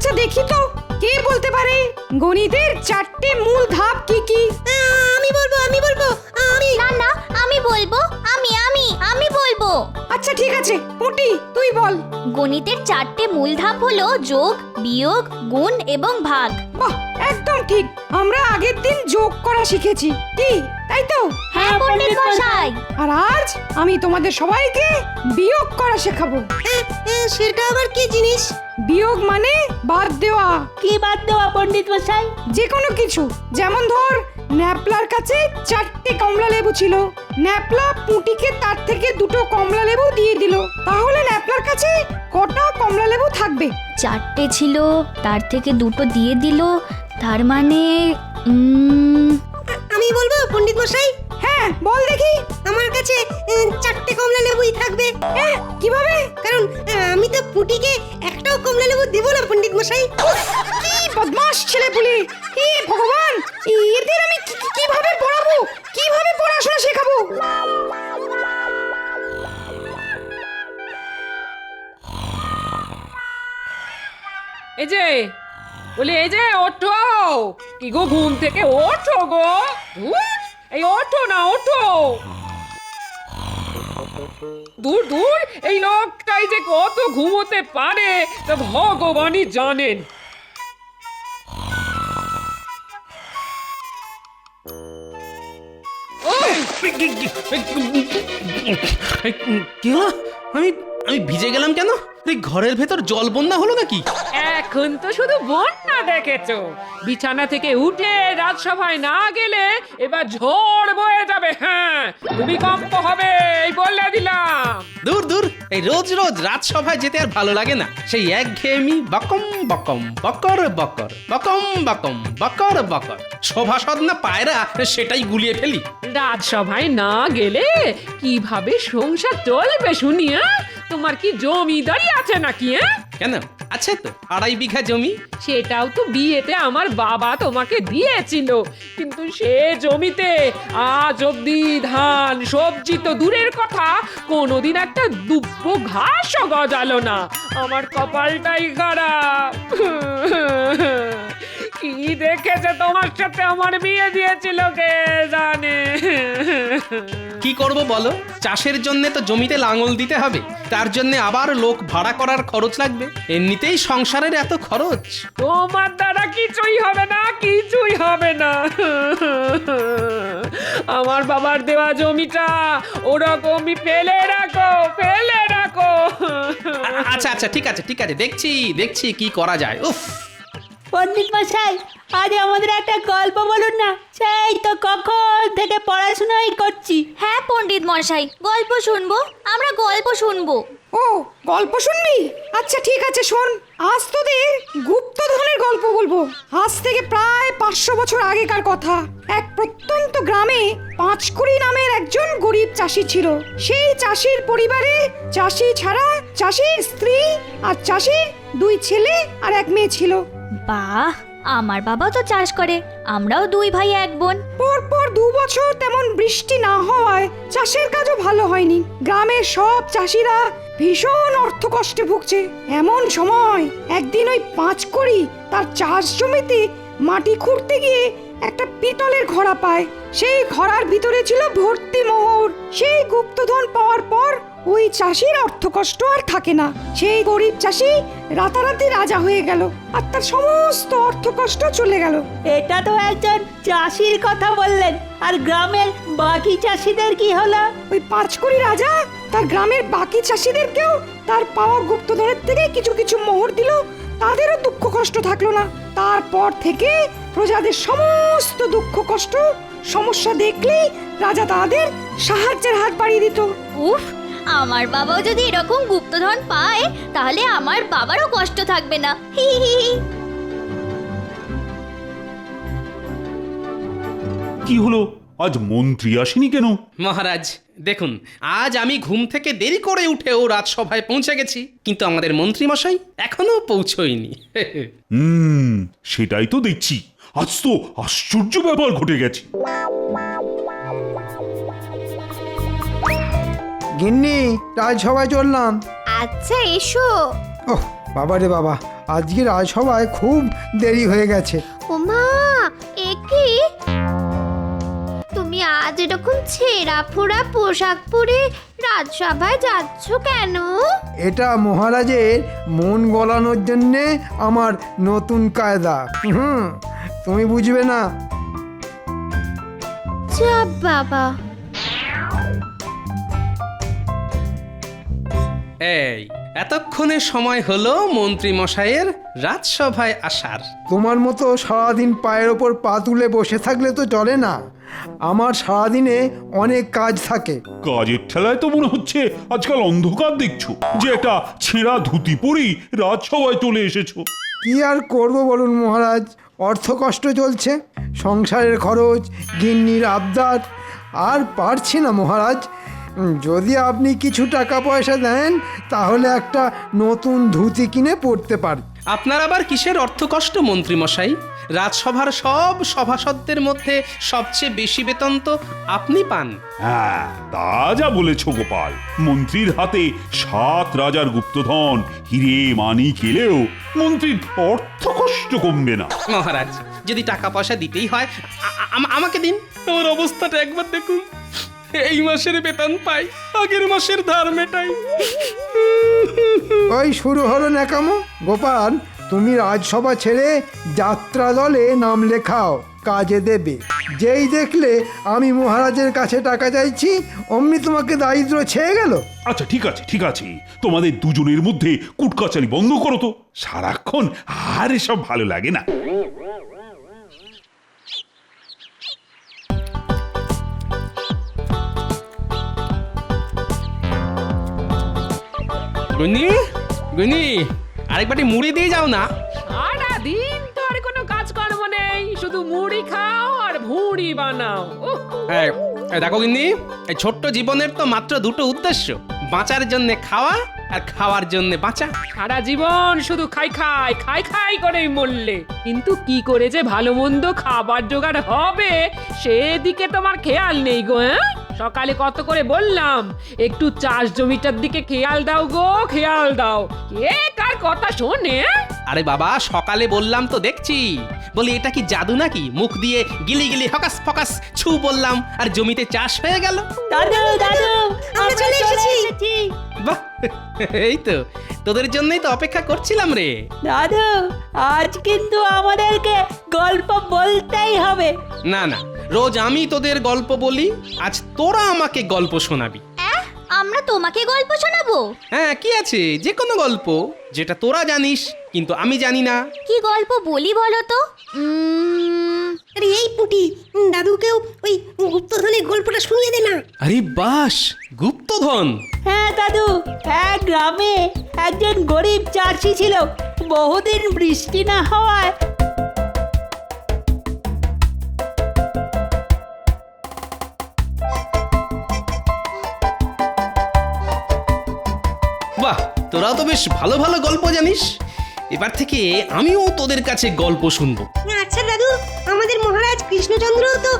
আচ্ছা দেখি তো কে বলতে পারে গণিতের চারটে মূল ধাপ কি কি? আমি বলবো আমি। না না, আমি বলবো। আমি বলবো। আচ্ছা ঠিক আছে, পুটি তুই বল। গণিতের চারটে মূল ধাপ হলো যোগ, বিয়োগ, গুণ এবং ভাগ। বাহ, একদম ঠিক। আমরা আগের দিন যোগ করা শিখেছি, কি তাই তো? হ্যাঁ পণ্ডিত মশাই। আর আজ আমি তোমাদের সবাইকে বিয়োগ করা শেখাবো। সেটা আবার কি জিনিস? বিয়োগ মানে বাদ দেওয়া। কি বাদ দেওয়া পণ্ডিত মশাই? যে কোনো কিছু, যেমন ধর ন্যাপলার কাছে চারটে কমলা লেবু ছিল, ন্যাপলা পুটিকে তার থেকে দুটো কমলা লেবু দিয়ে দিল, তাহলে ন্যাপলার কাছে কটা কমলা লেবু থাকবে? চারটে ছিল, তার থেকে দুটো দিয়ে দিল, তার মানে আমি বলবো পণ্ডিত মশাই। হ্যাঁ বল দেখি। আমার কাছে চারটে কমলা লেবুই থাকবে। কিভাবে? কারণ আমি তো পুটিকে একটাও কমলা লেবু দেব না পণ্ডিত মশাই। কি বদমাশ ছেলেপুলে! হে ভগবান, এদের আমি কিভাবে পড়াবো, কিভাবে পড়াশোনা শেখাবো? এই যে বলি, এই যে ওঠো, কি গো ঘুম থেকে ওঠো গো, এই ওঠো না, ওঠো। দূর দূর, এই লোকটাই যে কত ঘুমোতে পারে তা ভগবানই জানেন। কি হলো? আমি আমি ভিজে গেলাম কেন? এই ঘরের ভেতর জল বন্যা হলো নাকি? এখন তো শুধু বন্যা দেখেছো, বিছানা থেকে উঠে রাজসভায় না গেলে এবার ঝড় বয়ে যাবে। হ্যাঁ, ভূমিকম্প হবে, এই বলে দিলাম। দূর দূর, এই রোজ রোজ রাজসভায় যেতে আর ভালো লাগে না। সেই একঘেয়েমি বকম বকম বকর বকর বকম বকম বকর বকর। সভাসদ না পায়রা, সেটাই গুলিয়ে ফেলি। রাজসভায় না গেলে কিভাবে সংসার চলবে শুনি? তোমার কি জমিদারি আছে নাকি? কেন, আছে তো 2.5 বিঘা জমি। সেটাও তো বিয়েতে আমার বাবা তোমাকে দিয়েছিল, কিন্তু সে জমিতে আজ অব্দি ধান সবজি তো দূরের কথা, কোনোদিন একটা দুব্ব ঘাসও গজালো না। আমার কপালটাই খারাপ। কি দেখেছে তোমার সাথে আমার বিয়ে দিয়েছিল কে জানে। কি করব বলো? চাষের জন্য তো জমিতে লাঙল দিতে হবে, তার জন্য আবার লোক ভাড়া করার খরচ লাগবে। এমনিতেই সংসারের এত খরচ। তোমার দ্বারা কিছুই হবে না, কিছুই হবে না। আমার বাবার দেওয়া জমিটা ওরকমই ফেলে রাখো, ফেলে রাখো। আচ্ছা আচ্ছা, ঠিক আছে ঠিক আছে, দেখছি দেখছি কি করা যায়। উফ, পণ্ডিত মশাই, আজ আমাদের একটা গল্প বলুন না। সেই তো কখন থেকে পড়াশোনাই করছি। হ্যাঁ পণ্ডিত মশাই, গল্প শুনবো, আমরা গল্প শুনবো। ও, গল্প শুনবি? আচ্ছা ঠিক আছে, শোন। আজ তোদের গুপ্তধনের গল্প বলবো। আজ থেকে প্রায় 500 বছর আগেকার কথা। এক প্রত্যন্ত গ্রামে পাঁচকুড়ি নামের একজন গরিব চাষি ছিল। সেই চাষির পরিবারে চাষি ছাড়া চাষির স্ত্রী আর চাষির 2 ছেলে আর 1 মেয়ে ছিল। বাহ, আমার বাবা তো চাষ করে, আমরাও 2 ভাই 1 বোন। পরপর 2 বছর তেমন বৃষ্টি না হওয়ায় চাষের কাজও ভালো হয়নি। গ্রামের সব চাষিরা ভীষণ অর্থকষ্টে ভুগছে। এমন সময় একদিন ওই পাঁচকুড়ি তার চাষ জমিতে মাটি খুঁড়তে গিয়ে একটা পিতলের ঘড়া পায়। সেই ঘড়ার ভিতরে ছিল ভর্তি মোহর। সেই গুপ্তধন পাওয়ার পর ওই চাষির অর্থকষ্ট আর থাকে না। সেই গরিব চাষি রাতারাতি রাজা হয়ে গেল, আর তার সমস্ত অর্থকষ্ট চলে গেল। এটা তো একজন চাষির কথা বললেন, আর গ্রামের বাকি চাষিদের কি হলো? ওই পাঁচকুড়ি রাজা তার গ্রামের বাকি চাষিদেরকেও তার পাওয়া গুপ্তধনের থেকে কিছু কিছু মোহর দিল, তাদেরও দুঃখ কষ্ট থাকলো না। তারপর থেকে প্রজাদের সমস্ত দুঃখ কষ্ট সমস্যা দেখলেই রাজা তাদের সাহায্যের হাত বাড়িয়ে দিত। উফ, আমার বাবাও যদি এরকম গুপ্তধন পায় তাহলে আমার বাবারও কষ্ট থাকবে না। হি হি হি। কি হলো, আজ মন্ত্রী আসেনি কেন? মহারাজ দেখুন, আজ আমি ঘুম থেকে দেরি করে উঠেও রাজসভায় পৌঁছে গেছি, কিন্তু আমাদের মন্ত্রী মশাই এখনো পৌঁছয়নি। সেটাই তো দেখছি। আজ তো আশ্চর্য ব্যাপার ঘটে গেছে। গিন্নি, রাজসভায় চললাম। আচ্ছা এসো। ওহ বাবা রে বাবা, আজকে রাজসভায় খুব দেরি হয়ে গেছে। ওমা এ কি তুমি আজ এরকম ছেঁড়া ফোড়া পোশাক পরে রাজসভায় যাচ্ছ কেন? এটা মহারাজের মন গলানোর জন্যে আমার নতুন কায়দা। তুমি বুঝবে না। যা বাবা। এই এতক্ষণে সময় হলো মন্ত্রী মশাইয়ের রাজসভায় আসার। তোমার মতো সারাদিন পায়ের ওপর পা তুলে বসে থাকলে তো চলে না। আমার সারাদিনে অনেক কাজ থাকে। কাজের ঠেলায় তো মনে হচ্ছে আজকাল অন্ধকার দেখছো, যে একটা ছেঁড়া ধুতি পরেই রাজসভায় চলে এসেছো। কি আর করব বলুন মহারাজ, অর্থ কষ্ট চলছে, সংসারের খরচ, গিন্নির আবদার, আর পারছি না মহারাজ। যদি আপনি কিছু টাকা পয়সা দেন তাহলে একটা নতুন ধুতি কিনে পরতে পারি। আপনার আবার কিসের অর্থকষ্ট মন্ত্রী মশাই? রাজসভার সব সভাসদদের মধ্যে সবচেয়ে বেশি বেতন তো আপনি পান। হ্যাঁ, তা যা বলেছ গোপাল। মন্ত্রীর হাতে 7 রাজার গুপ্তধন, হিরে মানিক এলেও মন্ত্রীর অর্থ কষ্ট কমবে না। মহারাজ, যদি টাকা পয়সা দিতেই হয় আমাকে দিন। ওর অবস্থাটা একবার দেখুন। এই মাসের বেতন পাই, আগের মাসের ধার মেটাই। ওই শুরু হলো ন্যাকামো। গোপাল, তুমি রাজসভা ছেড়ে যাত্রা দলে নাম লেখাও, কাজে দেবে। যেই দেখলে আমি মহারাজের কাছে টাকা চাইছি অমনি তোমাকে দারিদ্র ছেয়ে গেল। আচ্ছা ঠিক আছে ঠিক আছে, তোমাদের দুজনের মধ্যে কুটকাচারি বন্ধ করো তো। সারাক্ষণ আর এসব ভালো লাগে না। গুনি গুনি, আরেকবারটি মুড়ি দিয়ে যাও না। সারাদিন তো আর কোনো কাজকর্ম নেই, শুধু মুড়ি খাও আর ভুঁড়ি বানাও। উহ, এই দেখো গিন্নি, এই ছোট্ট জীবনের তো মাত্র দুটো উদ্দেশ্য, বাঁচার জন্য খাওয়া আর খাওয়ার জন্য বাঁচা। সারা জীবন শুধু খাই খাই খাই খাই করেই মরলে, কিন্তু কি করে যে ভালো মন্দ খাবার জোগাড় হবে সেদিকে তোমার খেয়াল নেই গো। সকালে কত করে বললাম একটু চাষ জমিটার দিকে খেয়াল দাও গো, খেয়াল দাও। কে কার কথা শোনে? আরে বাবা, সকালে বললাম তো দেখছি। বলি এটা কি জাদু নাকি? মুখ দিয়ে গিলি গিলি হকাস ফকাস ছু বললাম আর জমিতে চাষ হয়ে গেল। দাদু দাদু আমরা চলে এসেছি। বাহ, এই তো তোদের জন্যই তো অপেক্ষা করছিলাম রে। দাদু, আজ কিন্তু আমাদেরকে গল্প বলতেই হবে। না না, রোজ আমি তোদের গল্প বলি, আজ তোরা আমাকে গল্প শোনাবি। আমরা তোমাকে গল্প শোনাবো? হ্যাঁ, কি আছে, যে কোনো গল্প যেটা তোরা জানিস কিন্তু আমি জানি না। কি গল্প বলি বলো তো? আরে এই পুটি, দাদুকেও ওই গুপ্তধনের গল্পটা শুনিয়ে দে না। আরে বাস, গুপ্তধন। হ্যাঁ দাদু, এক গ্রামে একজন গরিব চাষি ছিল। বহুদিন বৃষ্টি না হওয়ায় বাহ, তোরাও তো বেশ ভালো ভালো গল্প জানিস। এবার থেকে আমিও তোদের কাছে গল্প শুনবো। আচ্ছা দাদু, আমাদের মহারাজ কৃষ্ণচন্দ্র তো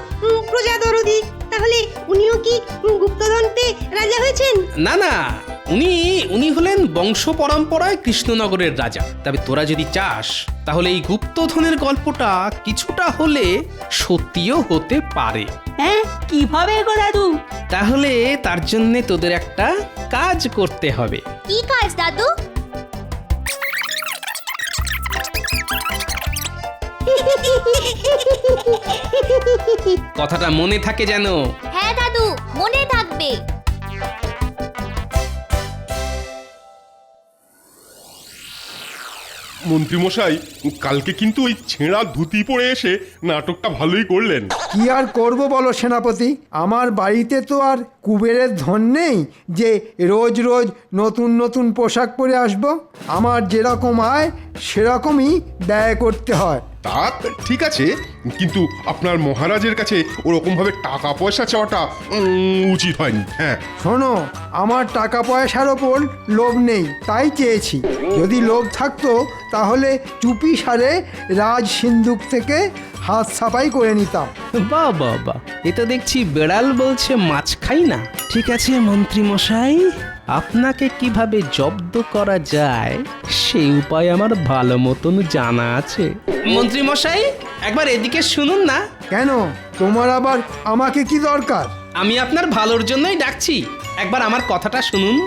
প্রজা দরদি, তাহলে উনিও কি গুপ্তধন পেয়ে রাজা হয়েছেন? না না, উনি হলেন বংশ পরম্পরায় কৃষ্ণনগরের রাজা। তবে তোরা যদি চাস তাহলে এই গুপ্তধনের গল্পটা কিছুটা হলে সত্যিও হতে পারে। হ্যাঁ, কিভাবে গো দাদু? তাহলে তার জন্য তোদের একটা কাজ করতে হবে। কি কাজ দাদু? কথাটা মনে থাকে যেন। হ্যাঁ দাদু, মনে থাকবে। মন্ত্রীমশাই, কালকে কিন্তু ওই ছেঁড়া ধুতি পরে এসে নাটকটা ভালোই করলেন। কি আর করব বলো সেনাপতি, আমার বাড়িতে তো আর কুবেরের ধন নেই যে রোজ রোজ নতুন নতুন পোশাক পরে আসব। আমার যেরকম আয় সেরকমই ব্যয় করতে হয়। তা ঠিক আছে, কিন্তু আপনার মহারাজের কাছে ওরকম ভাবে টাকা পয়সা চাওয়াটা উচিত হয়নি। হ্যাঁ, শোনো, আমার টাকা পয়সার ওপর লোভ নেই, তাই চেয়েছি। যদি লোভ থাকতো তাহলে চুপি সারে রাজ সিন্ধুক থেকে হাত সাফাই করে নিতাম। বাহ বাহ বাহ, এ তো দেখছি বেড়াল বলছে মাছ খাই না। ঠিক আছে মন্ত্রী মশাই, আপনাকে কিভাবে জব্দ করা যায় সেই উপায় আমার ভালো মতন জানা আছে। মন্ত্রী মশাই, একবার এদিকে শুনুন না। কেন, তোমার আবার আমাকে কি দরকার? আমি আপনার ভালোর জন্যই ডাকছি, একবার আমার কথাটা শুনুন।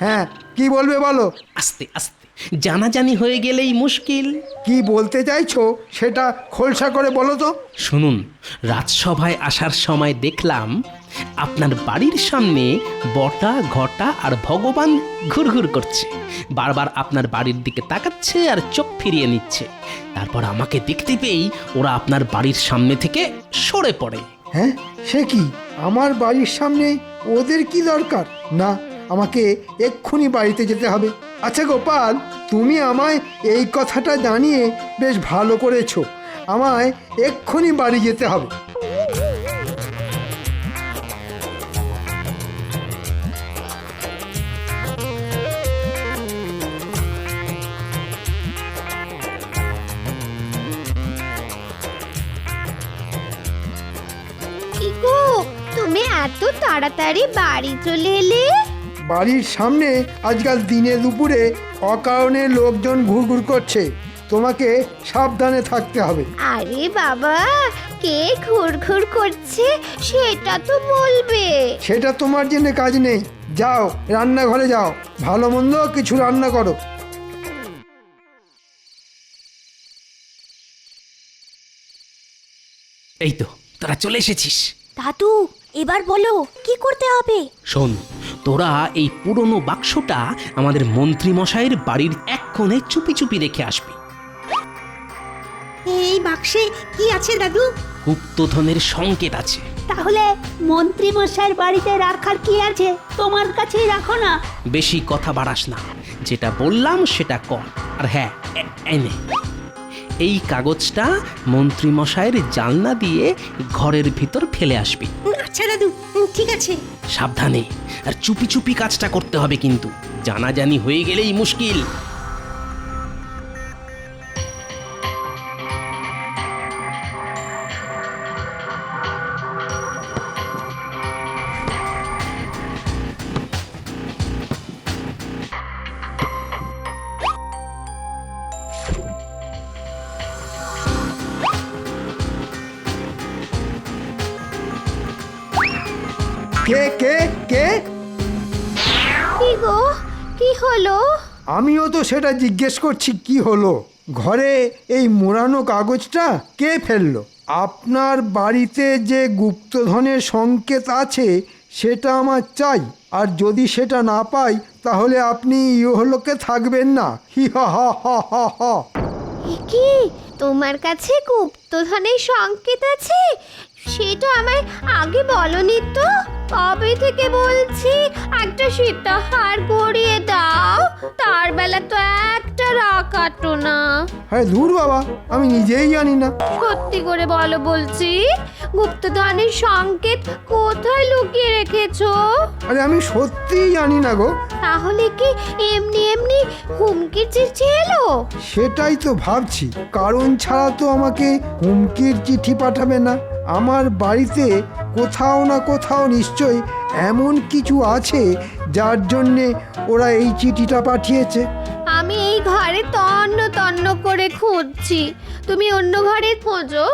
হ্যাঁ, কি বলবে বলো। আস্তে আস্তে, জানাজানি হয়ে গেলেই মুশকিল। কি বলতে চাইছো সেটা খোলসা করে বলো তো। শুনুন, রাজসভায় আসার সময় দেখলাম আপনার বাড়ির সামনে বটা, ঘটা আর ভগবান ঘুরঘুর করছে। বারবার আপনার বাড়ির দিকে তাকাচ্ছে আর চোখ ফিরিয়ে নিচ্ছে। তারপর আমাকে দেখতে পেয়েই ওরা আপনার বাড়ির সামনে থেকে সরে পড়ে। হ্যাঁ, সে কি? আমার বাড়ির সামনে ওদের কি দরকার? না, আমাকে এক্ষুনি বাড়িতে যেতে হবে। আচ্ছা গোপাল, তুমি আমায় এই কথাটা জানিয়ে বেশ ভালো করেছো। আমায় এক্ষুনি বাড়ি যেতে হবে। কি গো, তুমি এত তাড়াতাড়ি বাড়ি চলে এলে? বাড়ির সামনে আজকাল দিনে দুপুরে অকারণে লোকজন ঘুরঘুর করছে, তোমাকে সাবধানে থাকতে হবে। আরে বাবা, কে ঘুরঘুর করছে সেটা তো বলবে। সেটা তোমার জন্য কাজ নেই। যাও, রান্নাঘরে যাও, ভালো মন্দ কিছু রান্না করো। এই তো তোরা চলে এসেছিস। দাদু, এবার বলো কি করতে হবে? শোন, তোরা এই পুরনো বাক্সটা আমাদের মন্ত্রী মশাইয়ের বাড়ির এক কোণে চুপি চুপি রেখে আসবি। এই বাক্সে কি আছে দাদু? গুপ্তধনের সংকেত আছে। তাহলে মন্ত্রী মশাইয়ের বাড়িতে রাখার কি আছে? তোমার কাছেই রাখো না। বেশি কথা বাড়াস না, যেটা বললাম সেটা কর। আর হ্যাঁ, এনে এই কাগজটা মন্ত্রী মশাইয়ের জানলা দিয়ে ঘরের ভিতর ফেলে আসবি। আচ্ছা দাদু, ঠিক আছে। সাবধানে আর চুপি চুপি কাজটা করতে হবে, কিন্তু জানাজানি হয়ে গেলেই মুশকিল। কে কে কে? কি গো, কি হলো? আমিও তো সেটা জিজ্ঞেস করছি, কি হলো? ঘরে এই মোড়ানো কাগজটা কে ফেললো? আপনার বাড়িতে যে গুপ্তধনের সংকেত আছে সেটা আমার চাই। আর যদি সেটা না পাই তাহলে আপনি ইহলোকে থাকবেন না। হি হা হা হা হা হা। কি তোমার কাছে গুপ্তধনের সংকেত আছে? সেটা আমায় আগে বলনি তো। কবে থেকে বলছি একটা সীতাহার গড়িয়ে দাও, তার বেলা তো একটা রাখাটো না। হ্যাঁ দূর বাবা, আমি নিজেই জানি না। সত্যি করে বলো বলছি, গুপ্তধনের সংকেত কোথায় লুকিয়ে রেখেছো? আরে আমি সত্যিই জানি না গো। তাহলে কি এমনি এমনি হুমকির চিঠি এলো? সেটাই তো ভাবছি, কারণ ছাড়া তো আমাকে হুমকির চিঠি পাঠাবে না। আমার বাড়িতে কোথাও না কোথাও নিশ্চয়ই এমন কিছু আছে যার জন্যে ওরা এই চিঠিটা পাঠিয়েছে। আমি এই ঘরে তন্ন তন্ন করে খুঁজছি, তুমি অন্য ঘরে খোঁজো।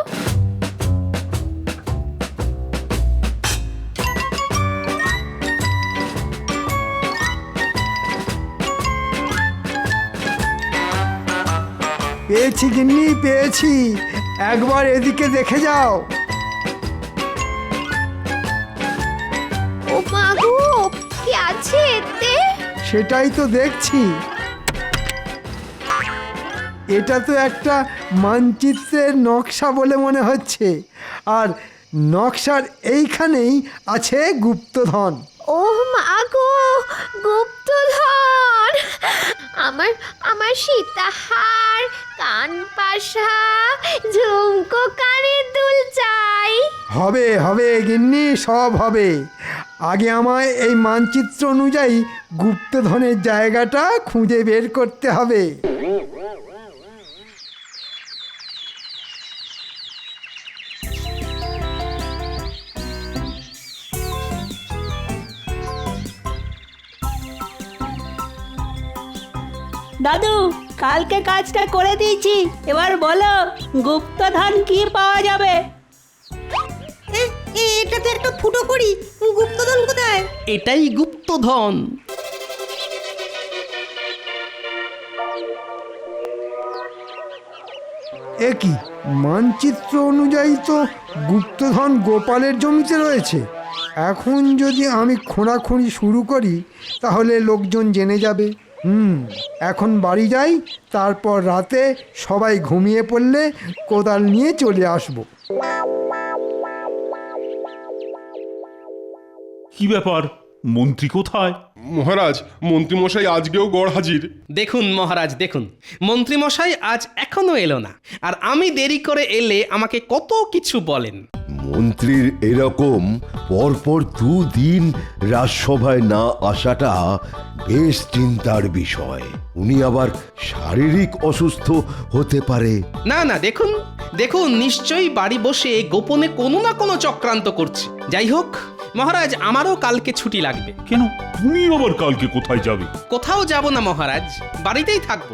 পেয়েছি গিন্নি, পেয়েছি। একবার এদিকে দেখে যাও। ও মা গো, কি আছে এতে? সেটাই তো দেখছি। এটা তো একটা মানচিত্রের নকশা বলে মনে হচ্ছে, আর নকশার এইখানেই আছে গুপ্তধন। ও মা গো, গুপ্তধন! আমার আমার সীতাহার, কানপাশা, ঝুমকো, কানের দুল চাই। হবে হবে গিন্নি, সব হবে। আগে আমায় এই মানচিত্র অনুযায়ী গুপ্তধনের জায়গাটা খুঁজে বের করতে হবে। দাদু কালকে কাজটা করে দিয়েছি, এবার বলো গুপ্তধন কি পাওয়া যাবে? এটা তো একটা ফুটো করি, গুপ্তধন কোথায়? এটাই গুপ্তধন। এ কি মানচিত্র অনুযায়ী তো গুপ্তধন গোপালের জমিতে রয়েছে। এখন যদি আমি খোঁড়াখুঁড়ি শুরু করি তাহলে লোকজন জেনে যাবে। এখন বাড়ি যাই, তারপর রাতে সবাই ঘুমিয়ে পড়লে কোদাল নিয়ে চলে আসব। কি ব্যাপার, মন্ত্রী কোথায়? মহারাজ, মন্ত্রীমশাই আজকেও গড় হাজির। দেখুন মহারাজ, দেখুন মন্ত্রীমশাই আজ এখনো এলো না, আর আমি দেরি করে এলে আমাকে কত কিছু বলেন। মন্ত্রীর এরকম পরপর 2 দিন রাজসভায় না আসাটা বেশ চিন্তার বিষয়। উনি আবার শারীরিক অসুস্থ হতে পারে। না না, দেখুন দেখুন, নিশ্চয়ই বাড়ি বসে গোপনে কোনো না কোনো চক্রান্ত করছে। যাই হোক মহারাজ, আমারও কালকে ছুটি লাগবে। কেন, তুমি আবার কালকে কোথায় যাবে? কোথাও যাব না মহারাজ, বাড়িতেই থাকবো।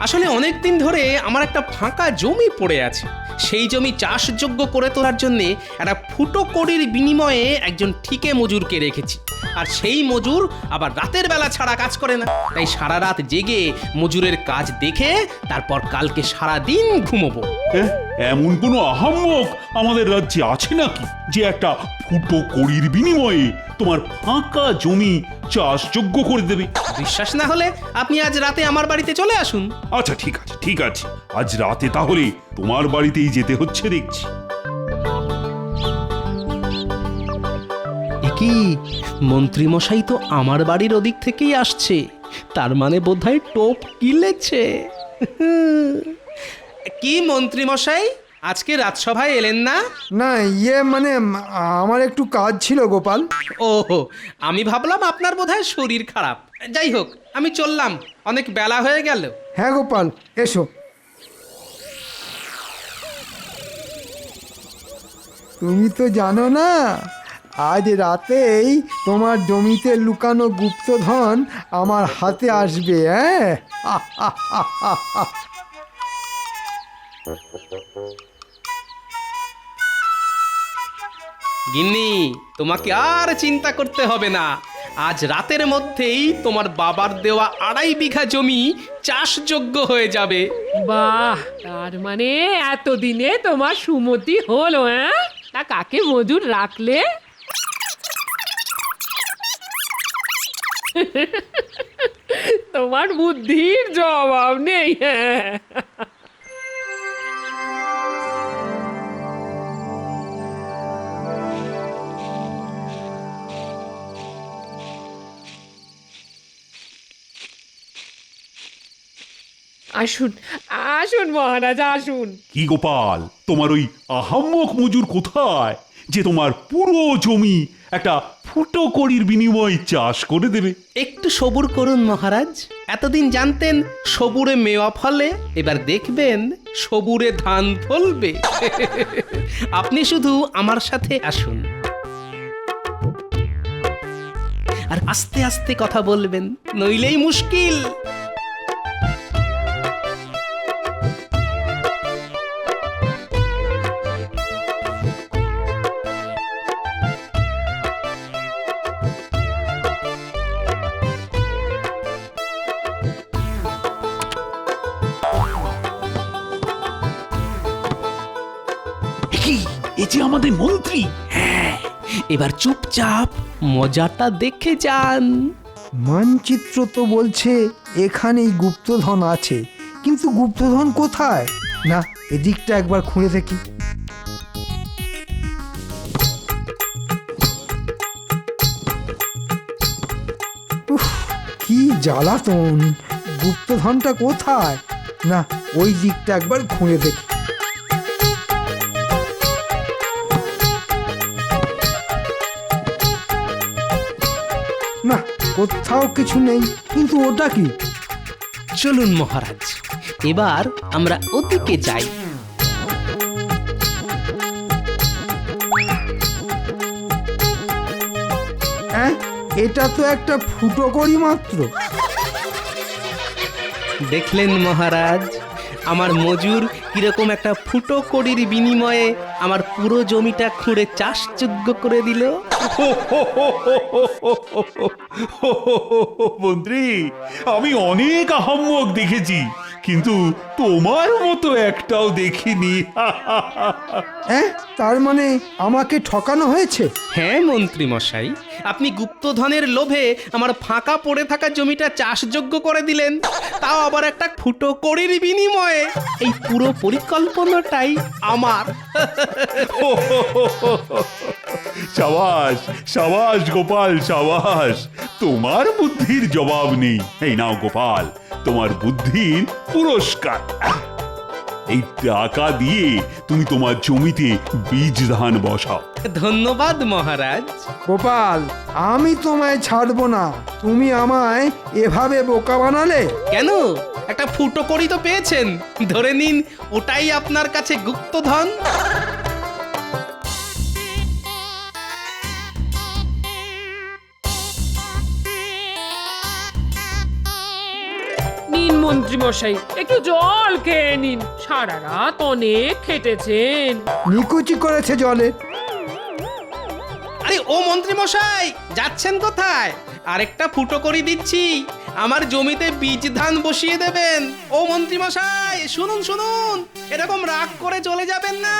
আসলে অনেক দিন ধরে আমার একটা ফাঁকা জমি পড়ে আছে। সেই জমি চাষযোগ্য করে তোলার জন্যে একটা ফুটো কড়ির বিনিময়ে একজন ঠিকে মজুরকে রেখেছি। আর সেই মজুর আবার রাতের বেলা ছাড়া কাজ করে না, তাই সারা রাত জেগে মজুরের কাজ দেখে তারপর কালকে সারা দিন ঘুমোবো। এমন কোনো আহাম্মক আমাদের রাজ্যে আছে নাকি যে একটা ফুটো কড়ির বিনিময়ে তোমার ফাঁকা জমি চাষযোগ্য করে দেবে? বিশ্বাস না হলে আপনি আজ রাতে আমার বাড়িতে চলে আসুন। আচ্ছা ঠিক আছে, ঠিক আছে, আজ রাতে তাহলে তোমার বাড়িতেই যেতে হচ্ছে দেখছি। কি মন্ত্রীমশাই তো আমার বাড়ির ওদিক থেকেই আসছে, তার মানে বোধহয় টোপ কিলেছে। কি মন্ত্রীমশাই, আজকে রাজসভায় এলেন না? না, মানে আমার একটু কাজ ছিল গোপাল। ওহো, আমি ভাবলাম আপনার বোধহয় শরীর খারাপ। যাই হোক, আমি চললাম, অনেক বেলা হয়ে গেল। হ্যাঁ গোপাল, এসো। তুমি তো জানো না, আজ রাতেই তোমার জমিতে লুকানো গুপ্তধন আমার হাতে আসবে। গিন্নি, তোমাকে আর চিন্তা করতে হবে না। আজ রাতের মধ্যেই তোমার বাবার দেওয়া 2.5 বিঘা জমি চাষযোগ্য হয়ে যাবে। বাহ, তার মানে এতদিনে তোমার সুমতি হলো? তা কাকে মজুর রাখলে? তোমার বুদ্ধির জবাব নেই। আসুন আসুন মহারাজ, আসুন। কি গোপাল, তোমার ওই আহাম্মক মজুর কোথায় যে তোমার পুরো জমি একটা ফুটো কড়ির বিনিময়ে চাষ করে দেবে? একটু সবুর করুন মহারাজ। এতদিন জানতেন সবুরে মেওয়া ফলে, এবার দেখবেন সবুরে ধান ফলবে। আপনি শুধু আমার সাথে আসুন, আর আস্তে আস্তে কথা বলবেন, নইলেই মুশকিল। এ যে আমাদের মন্ত্রী। হ্যাঁ, এবার চুপচাপ মজাটা দেখে যান। মানচিত্র তো বলছে এখানেই গুপ্তধন আছে, কিন্তু গুপ্তধন কোথায়? না, এদিকটা একবার খুঁড়ে দেখি। উফ, কি জ্বালাতন! গুপ্তধনটা কোথায়? না, ওই দিকটা একবার খুঁড়ে দেখি। না, কোথাও কিছু নেই, কিন্তু ওটা কি? চলুন মহারাজ, এবার আমরা ওদিকে যাই। হ্যাঁ, এটা তো একটা ফুটো করি মাত্র। দেখলেন মহারাজ, আমার মজুর কিরকম একটা ফুটো কড়ির বিনিময়ে আমার পুরো জমিটা খুঁড়ে চাষযোগ্য করে দিল। মন্ত্রী, আমি অনেক আহাম্মক দেখেছি, কিন্তু তোমার মতো একটাও দেখিনি। হ্যাঁ, তার মানে আমাকে ঠকানো হয়েছে? হ্যাঁ মন্ত্রী মশাই, আপনি গুপ্তধনের লোভে আমার ফাঁকা পড়ে থাকা জমিটা চাষযোগ্য করে দিলেন, তাও আবার একটা ফুটো কড়ির বিনিময়ে। এই পুরো পরিকল্পনাটাই আমার। সাবাস সাবাস গোপাল, সাবাস। তোমার বুদ্ধির জবাব নেই। এই নাও গোপাল, তোমার বুদ্ধির পুরস্কার। এই টাকা দিয়ে তুমি তোমার জমিতে বীজ ধান বসাও। ধন্যবাদ মহারাজ। গোপাল, আমি তোমায় ছাড়বো না। তুমি আমায় এভাবে বোকা বানালে। কেন? একটা ফুটো কড়ি তো পেয়েছেন, ধরে নিন ওটাই আপনার কাছে গুপ্তধন। নিন মন্ত্রী মশাই, একটু জল খেয়ে নিন, সারা রাত অনেক খেটেছেন। নিকুচি করেছে জলে। আরে ও মন্ত্রী মশাই, যাচ্ছেন কোথায়? আরেকটা ফুটো করি দিচ্ছি, আমার জমিতে বীজ ধান বসিয়ে দেবেন। ও মন্ত্রী মশাই, শুনুন শুনুন, এরকম রাগ করে চলে যাবেন না।